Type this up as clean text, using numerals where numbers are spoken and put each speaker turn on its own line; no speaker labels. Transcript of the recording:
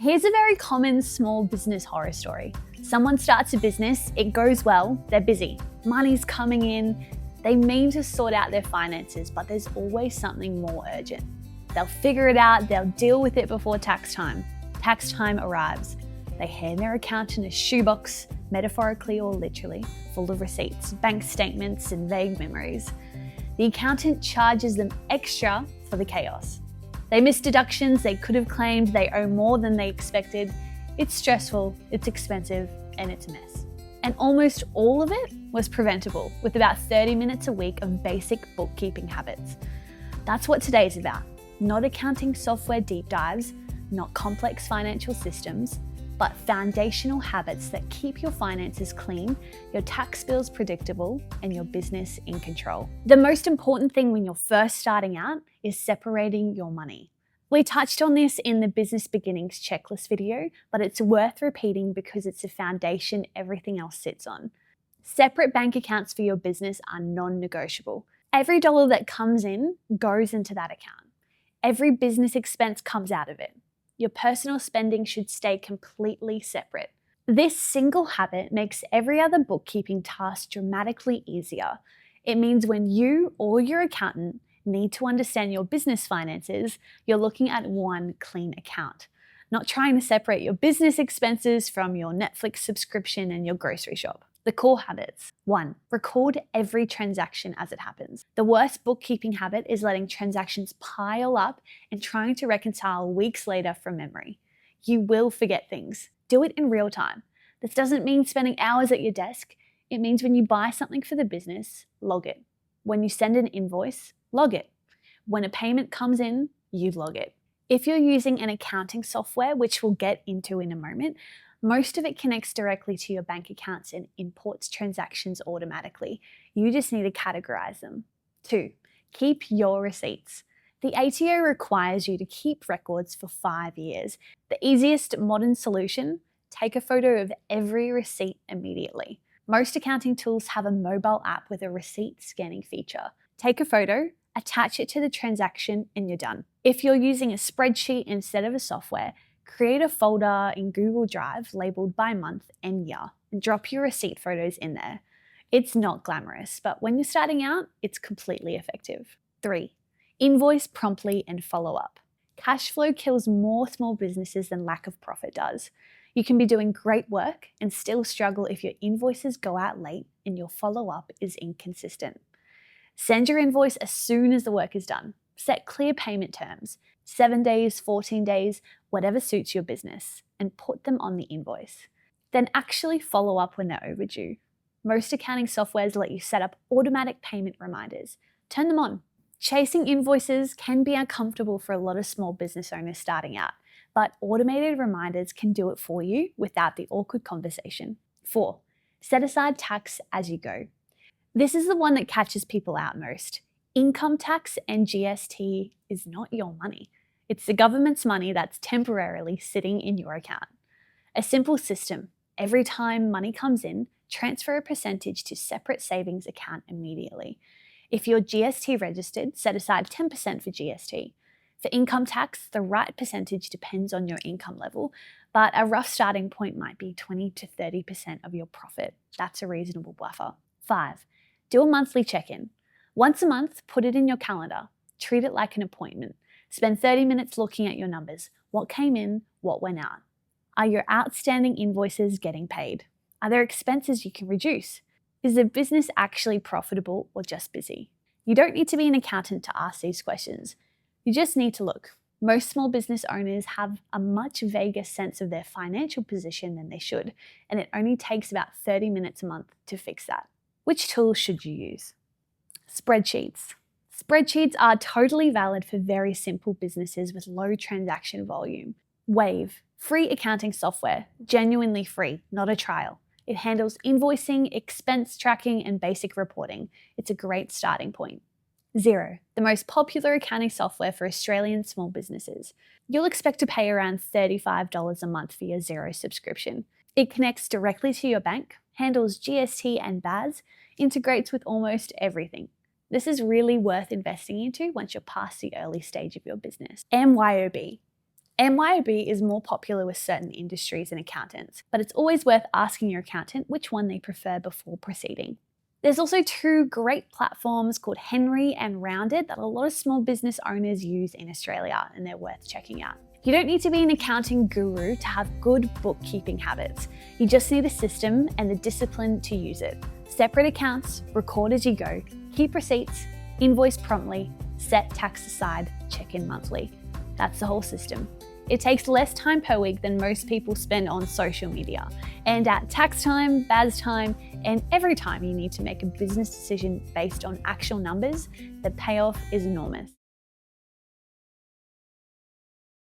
Here's a very common small business horror story. Someone starts a business, it goes well, they're busy, money's coming in, they mean to sort out their finances, but there's always something more urgent. They'll figure it out, they'll deal with it before tax time. Tax time arrives. They hand their accountant a shoebox, metaphorically or literally, full of receipts, bank statements, and vague memories. The accountant charges them extra for the chaos. They miss deductions they could have claimed, they owe more than they expected. It's stressful, it's expensive, and it's a mess. And almost all of it was preventable with about 30 minutes a week of basic bookkeeping habits. That's what today's about. Not accounting software deep dives, not complex financial systems, but foundational habits that keep your finances clean, your tax bills predictable, and your business in control. The most important thing when you're first starting out is separating your money. We touched on this in the Business Beginnings Checklist video, but it's worth repeating because it's the foundation everything else sits on. Separate bank accounts for your business are non-negotiable. Every dollar that comes in goes into that account. Every business expense comes out of it. Your personal spending should stay completely separate. This single habit makes every other bookkeeping task dramatically easier. It means when you or your accountant need to understand your business finances, you're looking at one clean account, not trying to separate your business expenses from your Netflix subscription and your grocery shop. The core habits. 1. Record every transaction as it happens. The worst bookkeeping habit is letting transactions pile up and trying to reconcile weeks later from memory. You will forget things. Do it in real time. This doesn't mean spending hours at your desk. It means when you buy something for the business, log it. When you send an invoice, log it. When a payment comes in, you log it. If you're using an accounting software, which we'll get into in a moment, most of it connects directly to your bank accounts and imports transactions automatically. You just need to categorize them. 2. Keep your receipts. The ATO requires you to keep records for 5 years. The easiest modern solution, take a photo of every receipt immediately. Most accounting tools have a mobile app with a receipt scanning feature. Take a photo, attach it to the transaction, and you're done. If you're using a spreadsheet instead of a software, create a folder in Google Drive labeled by month and year and drop your receipt photos in there. It's not glamorous, but when you're starting out, it's completely effective. 3. Invoice promptly and follow up. Cash flow kills more small businesses than lack of profit does. You can be doing great work and still struggle if your invoices go out late and your follow-up is inconsistent. Send your invoice as soon as the work is done. Set clear payment terms, 7 days, 14 days, whatever suits your business, and put them on the invoice. Then actually follow up when they're overdue. Most accounting softwares let you set up automatic payment reminders. Turn them on. Chasing invoices can be uncomfortable for a lot of small business owners starting out, but automated reminders can do it for you without the awkward conversation. 4. Set aside tax as you go. This is the one that catches people out most. Income tax and GST is not your money. It's the government's money that's temporarily sitting in your account. A simple system. Every time money comes in, transfer a percentage to separate savings account immediately. If you're GST registered, set aside 10% for GST. For income tax, the right percentage depends on your income level, but a rough starting point might be 20 to 30% of your profit. That's a reasonable buffer. 5. Do a monthly check-in. Once a month, put it in your calendar. Treat it like an appointment. Spend 30 minutes looking at your numbers. What came in, what went out? Are your outstanding invoices getting paid? Are there expenses you can reduce? Is the business actually profitable or just busy? You don't need to be an accountant to ask these questions. You just need to look. Most small business owners have a much vaguer sense of their financial position than they should, and it only takes about 30 minutes a month to fix that. Which tools should you use? Spreadsheets. Spreadsheets are totally valid for very simple businesses with low transaction volume. Wave, free accounting software, genuinely free, not a trial. It handles invoicing, expense tracking, and basic reporting. It's a great starting point. Xero, the most popular accounting software for Australian small businesses. You'll expect to pay around $35 a month for your Xero subscription. It connects directly to your bank, handles GST and BAS, integrates with almost everything. This is really worth investing into once you're past the early stage of your business. MYOB. MYOB is more popular with certain industries and accountants, but it's always worth asking your accountant which one they prefer before proceeding. There's also two great platforms called Henry and Rounded that a lot of small business owners use in Australia, and they're worth checking out. You don't need to be an accounting guru to have good bookkeeping habits. You just need a system and the discipline to use it. Separate accounts, record as you go, keep receipts, invoice promptly, set tax aside, check in monthly. That's the whole system. It takes less time per week than most people spend on social media. And at tax time, BAS time, and every time you need to make a business decision based on actual numbers, the payoff is enormous.